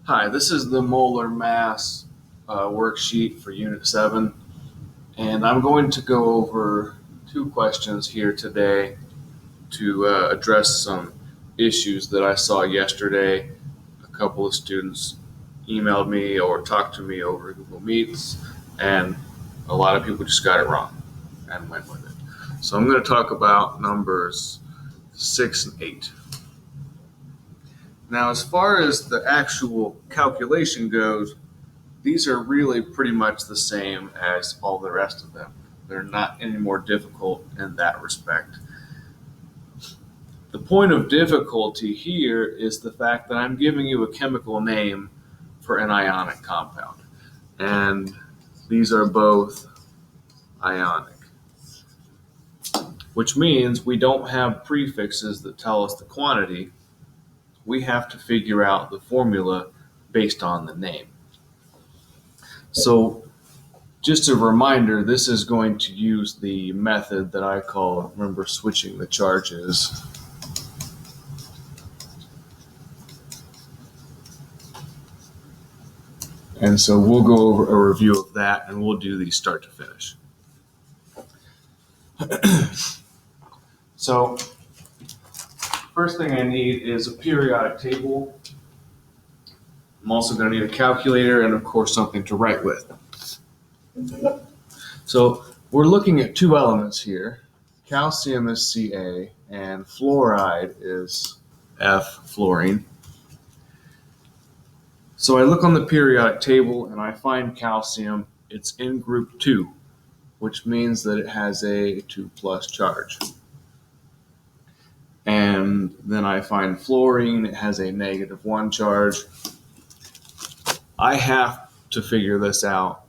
Hi, this is the molar mass worksheet for Unit 7, and I'm going to go over two questions here today to address some issues that I saw yesterday. A couple of students emailed me or talked to me over Google Meets, and a lot of people just got it wrong and went with it. So I'm going to talk about numbers 6 and 8. Now, as far as the actual calculation goes, these are really pretty much the same as all the rest of them. They're not any more difficult in that respect. The point of difficulty here is the fact that I'm giving you a chemical name for an ionic compound. And these are both ionic, which means we don't have prefixes that tell us the quantity. We have to figure out the formula based on the name. So just a reminder, this is going to use the method that I call, remember, switching the charges. And so we'll go over a review of that, and we'll do these start to finish. So first thing I need is a periodic table. I'm also going to need a calculator and, of course, something to write with. So we're looking at two elements here. Calcium is Ca, and fluoride is F, fluorine. So I look on the periodic table and I find calcium. It's in group 2, which means that it has a 2+ charge. And then I find fluorine, it has a -1 charge. I have to figure this out.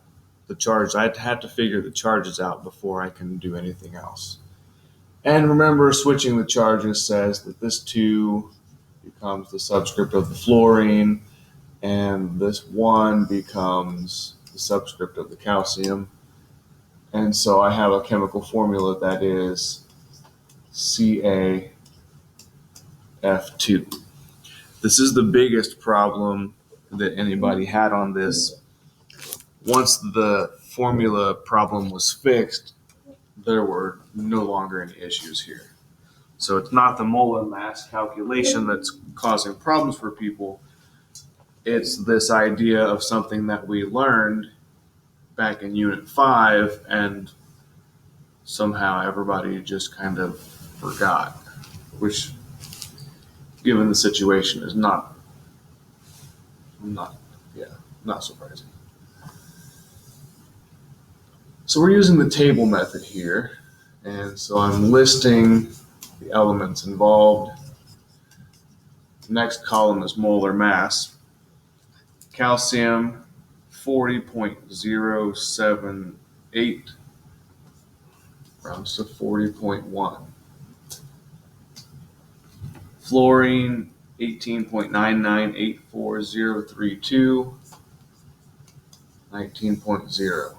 I'd have to figure the charges out before I can do anything else. And remember, switching the charges says that this 2 becomes the subscript of the fluorine, and this 1 becomes the subscript of the calcium. And so I have a chemical formula that is CaF2. This is the biggest problem that anybody had on this. Once the formula problem was fixed, there were no longer any issues here. So it's not the molar mass calculation that's causing problems for people. It's this idea of something that we learned back in Unit 5, and somehow everybody just kind of forgot, which, given the situation, is not surprising. So we're using the table method here, and so I'm listing the elements involved. The next column is molar mass. Calcium, 40.078, rounds to 40.1. Fluorine, 18.9984032, 19.0.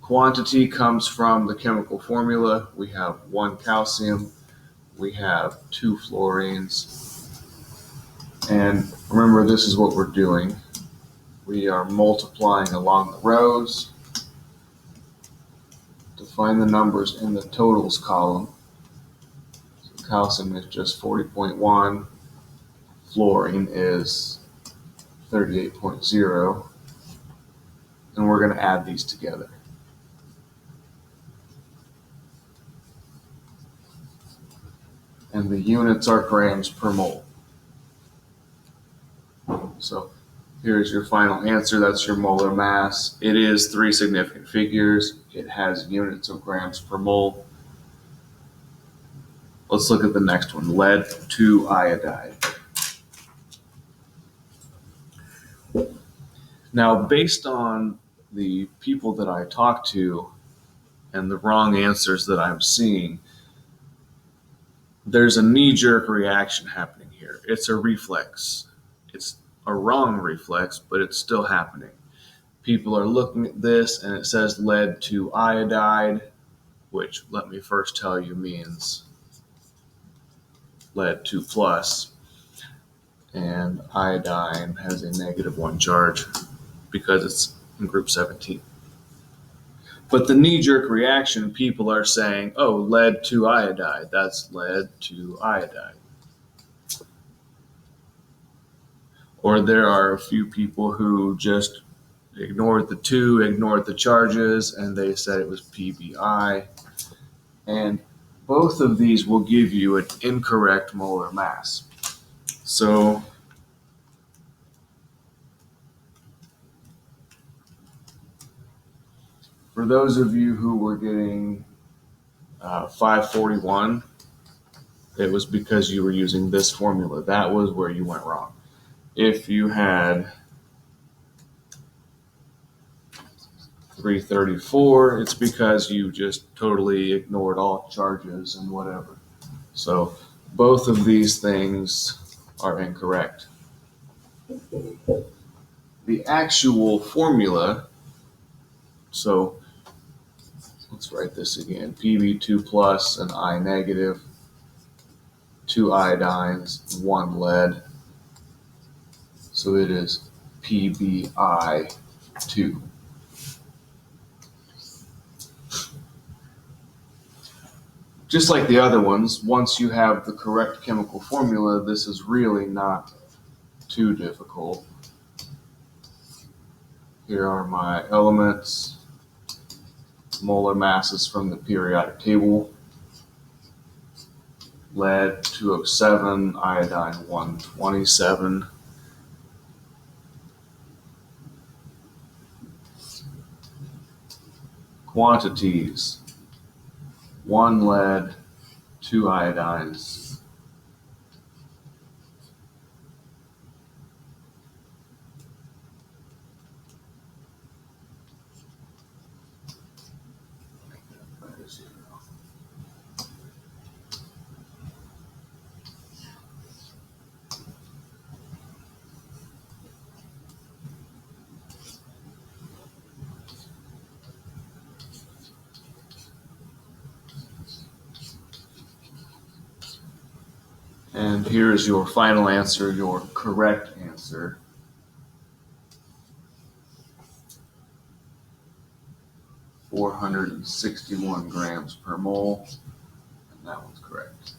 Quantity comes from the chemical formula. We have 1 calcium, we have 2 fluorines, and remember, this is what we're doing. We are multiplying along the rows to find the numbers in the totals column. So calcium is just 40.1, fluorine is 38.0, and we're going to add these together. And the units are grams per mole. So here's your final answer. That's your molar mass. It is 3 significant figures. It has units of grams per mole. Let's look at the next one, lead to iodide. Now, based on the people that I talk to and the wrong answers that I'm seeing, there's a knee-jerk reaction happening here. It's a reflex. It's a wrong reflex, but it's still happening. People are looking at this and it says lead to iodide, which, let me first tell you, means lead 2+. and iodine has a -1 charge because it's in group 17. But the knee-jerk reaction, people are saying, oh, lead to iodide. That's lead to iodide. Or there are a few people who just ignored the 2, ignored the charges, and they said it was PBI. And both of these will give you an incorrect molar mass. So for those of you who were getting 541, it was because you were using this formula. That was where you went wrong. If you had 334, it's because you just totally ignored all charges and whatever. So both of these things are incorrect. The actual formula, so let's write this again, Pb2 plus and I negative, 2 iodines, 1 lead. So it is PbI2. Just like the other ones, once you have the correct chemical formula, this is really not too difficult. Here are my elements, molar masses from the periodic table. Lead 207, iodine 127. Quantities: 1 lead, 2 iodines. And here is your final answer, your correct answer. 461 grams per mole, and that one's correct.